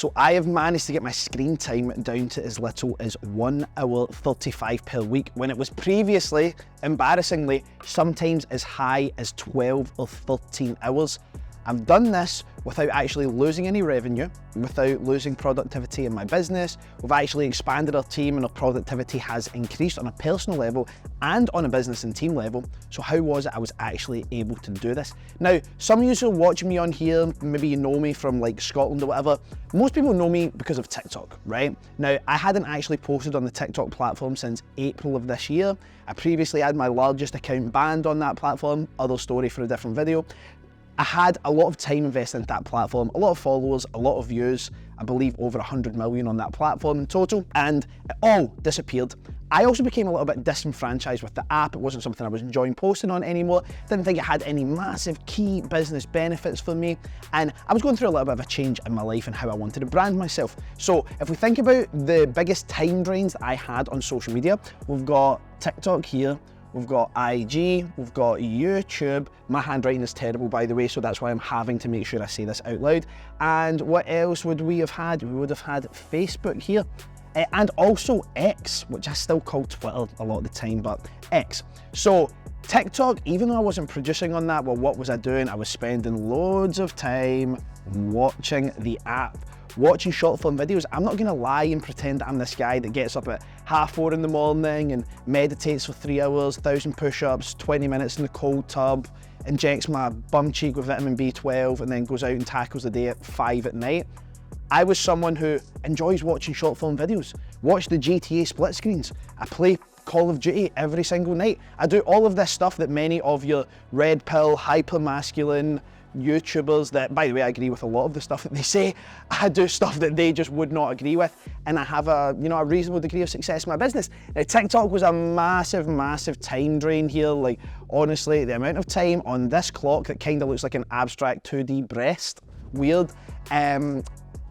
So I have managed to get my screen time down to as little as 1 hour 35 per week, when it was previously, embarrassingly, sometimes as high as 12 or 13 hours. I've done this without actually losing any revenue, without losing productivity in my business. We've actually expanded our team and our productivity has increased on a personal level and on a business and team level. So how was it I was actually able to do this? Now, some of you who are watching me on here, maybe you know me from like Scotland or whatever. Most people know me because of TikTok, right? Now, I hadn't actually posted on the TikTok platform since April of this year. I previously had my largest account banned on that platform, other story for a different video. I had a lot of time invested into that platform, a lot of followers, a lot of views, I believe over 100 million on that platform in total, and it all disappeared. I also became a little bit disenfranchised with the app. It wasn't something I was enjoying posting on anymore. Didn't think it had any massive key business benefits for me. And I was going through a little bit of a change in my life and how I wanted to brand myself. So if we think about the biggest time drains that I had on social media, we've got TikTok here, we've got IG, we've got YouTube. My handwriting is terrible, by the way, so that's why I'm having to make sure I say this out loud. And what else would we have had? We would have had Facebook here. And also X, which I still call Twitter a lot of the time, but X. So TikTok, even though I wasn't producing on that, well, what was I doing? I was spending loads of time watching the app, watching short form videos. I'm not gonna lie and pretend that I'm this guy that gets up at 4:30 in the morning and meditates for 3 hours, 1,000 push-ups, 20 minutes in the cold tub, injects my bum cheek with vitamin B12, and then goes out and tackles the day at 5 at night. I was someone who enjoys watching short form videos, watch the GTA split screens. I play Call of Duty every single night. I do all of this stuff that many of your red pill, hyper masculine YouTubers that, by the way, I agree with a lot of the stuff that they say. I do stuff that they just would not agree with, and I have a reasonable degree of success in my business. Now, TikTok was a massive, massive time drain here. Like, honestly, the amount of time on this clock that kind of looks like an abstract 2D breast, weird.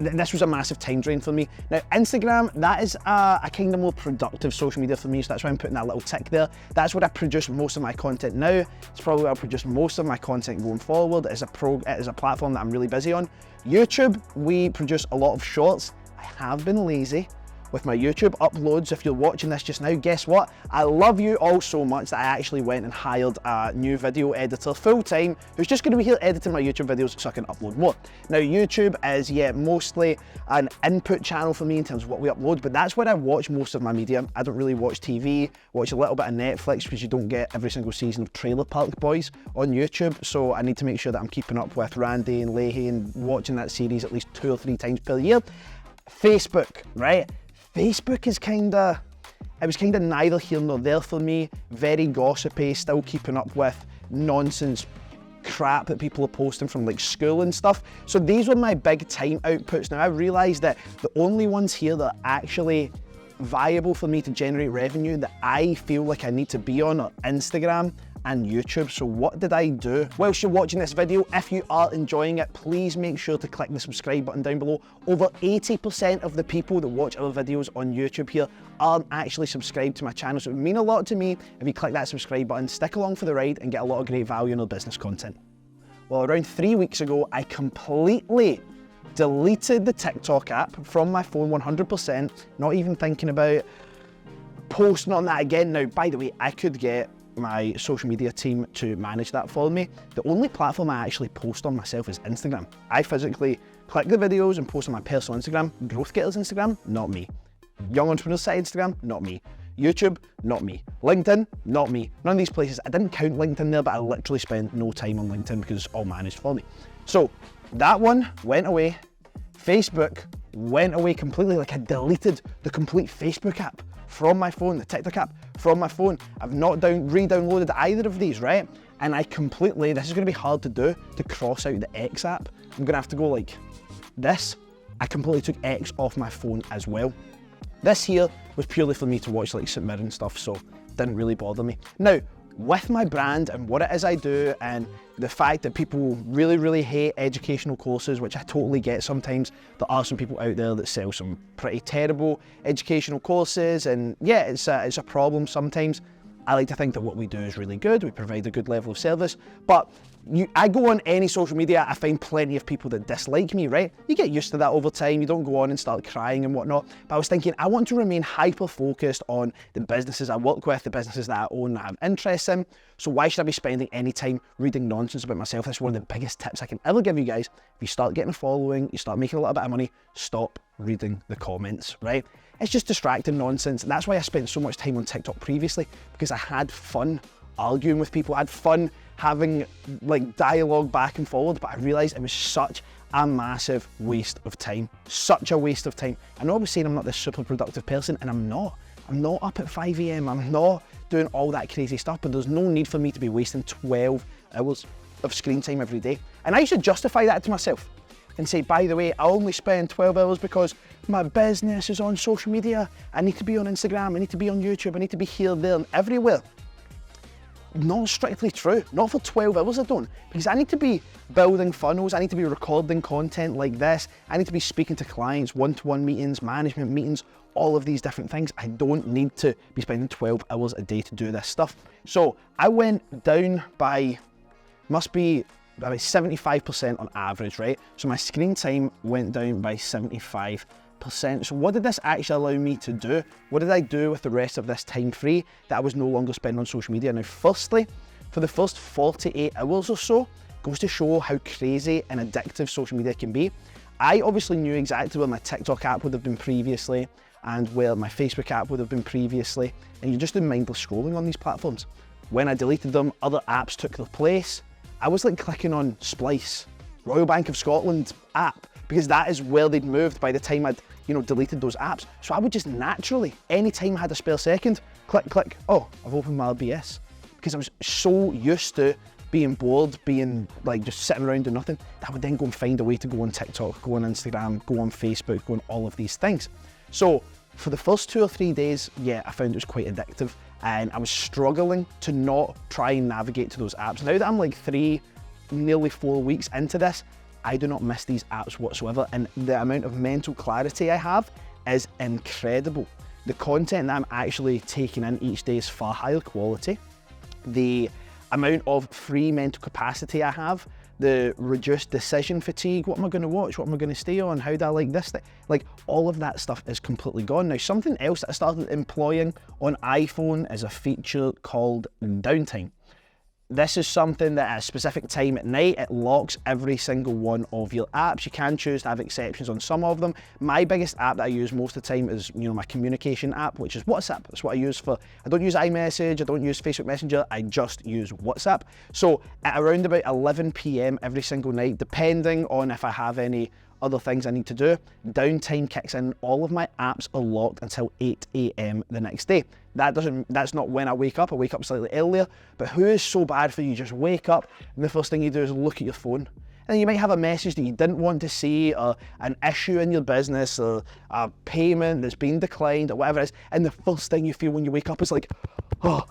This was a massive time drain for me. Now, Instagram, that is a kind of more productive social media for me, so that's why I'm putting that little tick there. That's where I produce most of my content now. It's probably where I'll produce most of my content going forward. It is a platform that I'm really busy on. YouTube, we produce a lot of shorts. I have been lazy with my YouTube uploads. If you're watching this just now, guess what? I love you all so much that I actually went and hired a new video editor full-time who's just gonna be here editing my YouTube videos so I can upload more. Now, YouTube is, mostly an input channel for me in terms of what we upload, but that's where I watch most of my media. I don't really watch TV, watch a little bit of Netflix because you don't get every single season of Trailer Park Boys on YouTube, so I need to make sure that I'm keeping up with Randy and Leahy and watching that series at least 2 or 3 times per year. Facebook, right? Facebook is it was kinda neither here nor there for me. Very gossipy, still keeping up with nonsense crap that people are posting from like school and stuff. So these were my big time outputs. Now I realized that the only ones here that are actually viable for me to generate revenue that I feel like I need to be on are Instagram and YouTube. So what did I do? Whilst you're watching this video, if you are enjoying it, please make sure to click the subscribe button down below. Over 80% of the people that watch our videos on YouTube here aren't actually subscribed to my channel, so it would mean a lot to me if you click that subscribe button, stick along for the ride and get a lot of great value in our business content. Well, around 3 weeks ago, I completely deleted the TikTok app from my phone 100%, not even thinking about posting on that again. Now, by the way, I could get my social media team to manage that for me. The only platform I actually post on myself is Instagram. I physically click the videos and post on my personal Instagram. Growth Getters Instagram, not me. Young Entrepreneurs Site Instagram, not me. YouTube, not me. LinkedIn, not me. None of these places. I didn't count LinkedIn there, but I literally spend no time on LinkedIn because it's all managed for me. So that one went away. Facebook went away completely. Like, I deleted the complete Facebook app from my phone, the TikTok app from my phone. I've not re-downloaded either of these, right? And I completely, this is gonna be hard to do, to cross out the X app. I'm gonna have to go like this. I completely took X off my phone as well. This here was purely for me to watch like St. Mirren stuff, so didn't really bother me. Now, with my brand and what it is I do, and the fact that people really, really hate educational courses, which I totally get sometimes. There are some people out there that sell some pretty terrible educational courses, and yeah, it's a problem sometimes. I like to think that what we do is really good, we provide a good level of service, but I go on any social media, I find plenty of people that dislike me, right? You get used to that over time, you don't go on and start crying and whatnot, but I was thinking I want to remain hyper-focused on the businesses I work with, the businesses that I own, that I have interests in, so why should I be spending any time reading nonsense about myself? That's one of the biggest tips I can ever give you guys. If you start getting a following, you start making a little bit of money, stop reading the comments, right? It's just distracting nonsense, and that's why I spent so much time on TikTok previously, because I had fun arguing with people, I had fun having like dialogue back and forward, but I realised it was such a massive waste of time, such a waste of time. I know I was saying I'm not this super productive person, and I'm not up at 5 AM, I'm not doing all that crazy stuff, but there's no need for me to be wasting 12 hours of screen time every day. And I should justify that to myself and say, by the way, I only spend 12 hours because my business is on social media. I need to be on Instagram, I need to be on YouTube, I need to be here, there, and everywhere. Not strictly true, not for 12 hours I don't, because I need to be building funnels, I need to be recording content like this, I need to be speaking to clients, one-to-one meetings, management meetings, all of these different things. I don't need to be spending 12 hours a day to do this stuff. So I went down by, must be about 75% on average, right? So my screen time went down by 75%. So what did this actually allow me to do? What did I do with the rest of this time free that I was no longer spending on social media? Now, firstly, for the first 48 hours or so, goes to show how crazy and addictive social media can be. I obviously knew exactly where my TikTok app would have been previously and where my Facebook app would have been previously, and you're just doing mindless scrolling on these platforms. When I deleted them, other apps took their place. I was like clicking on Splice, Royal Bank of Scotland app, because that is where they'd moved by the time I'd, deleted those apps. So I would just naturally, anytime I had a spare second, click, oh, I've opened my RBS. Because I was so used to being bored, being like just sitting around doing nothing, that I would then go and find a way to go on TikTok, go on Instagram, go on Facebook, go on all of these things. So for the first 2 or 3 days, yeah, I found it was quite addictive, and I was struggling to not try and navigate to those apps. Now that I'm like 3, nearly 4 weeks into this, I do not miss these apps whatsoever, and the amount of mental clarity I have is incredible. The content that I'm actually taking in each day is far higher quality. The amount of free mental capacity I have, the reduced decision fatigue, what am I going to watch, what am I going to stay on, how do I like this thing, like all of that stuff is completely gone. Now, something else that I started employing on iPhone is a feature called downtime. This is something that at a specific time at night, it locks every single one of your apps. You can choose to have exceptions on some of them. My biggest app that I use most of the time is, my communication app, which is WhatsApp. That's what I use for, I don't use iMessage, I don't use Facebook Messenger, I just use WhatsApp. So at around about 11 PM every single night, depending on if I have any other things I need to do, downtime kicks in. All of my apps are locked until 8 AM the next day. That's not when I wake up slightly earlier, but who is so bad for you just wake up and the first thing you do is look at your phone? And you might have a message that you didn't want to see, or an issue in your business, or a payment that's been declined, or whatever it is, and the first thing you feel when you wake up is like, oh.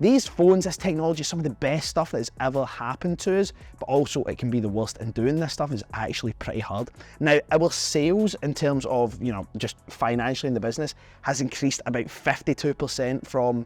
These phones, this technology is some of the best stuff that has ever happened to us, but also it can be the worst, and doing this stuff is actually pretty hard. Now, our sales in terms of, just financially in the business has increased about 52% from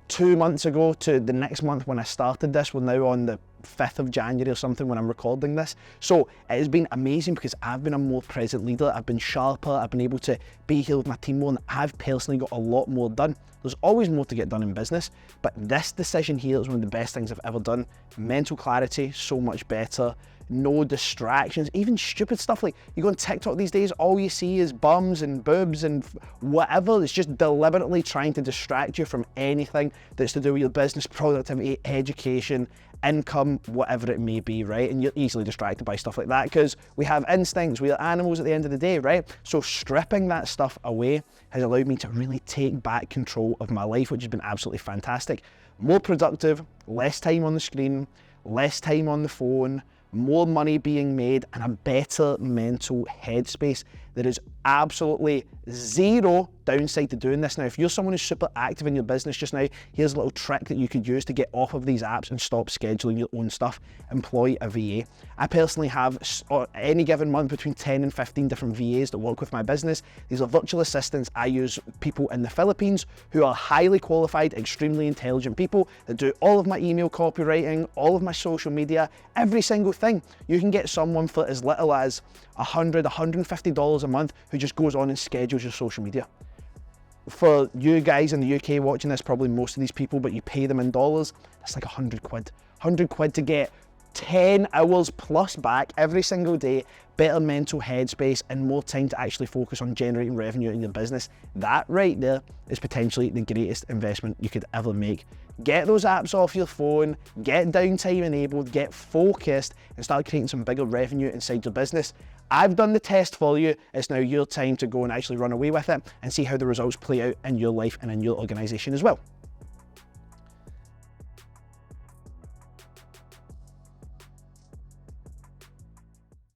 2 months ago to the next month when I started this. We're now on the 5th of January or something when I'm recording this. So it has been amazing because I've been a more present leader, I've been sharper, I've been able to be here with my team more, and I've personally got a lot more done. There's always more to get done in business, but this decision here is one of the best things I've ever done. Mental clarity, so much better. No distractions, even stupid stuff like you go on TikTok these days, all you see is bums and boobs and whatever. It's just deliberately trying to distract you from anything that's to do with your business, productivity, education, income, whatever it may be, right? And you're easily distracted by stuff like that because we have instincts, we are animals at the end of the day, right? So stripping that stuff away has allowed me to really take back control of my life, which has been absolutely fantastic. More productive, less time on the screen, less time on the phone, more money being made, and a better mental headspace. There is absolutely zero downside to doing this. Now, if you're someone who's super active in your business just now, here's a little trick that you could use to get off of these apps and stop scheduling your own stuff. Employ a VA. I personally have any given month between 10 and 15 different VAs that work with my business. These are virtual assistants. I use people in the Philippines who are highly qualified, extremely intelligent people that do all of my email copywriting, all of my social media, every single thing. You can get someone for as little as $100, $150 a month who just goes on and schedules your social media. For you guys in the UK watching this, probably most of these people, but you pay them in dollars, that's like 100 quid. 100 quid to get 10 hours plus back every single day, better mental headspace, and more time to actually focus on generating revenue in your business. That right there is potentially the greatest investment you could ever make. Get those apps off your phone, get downtime enabled, get focused, and start creating some bigger revenue inside your business. I've done the test for you. It's now your time to go and actually run away with it and see how the results play out in your life and in your organization as well.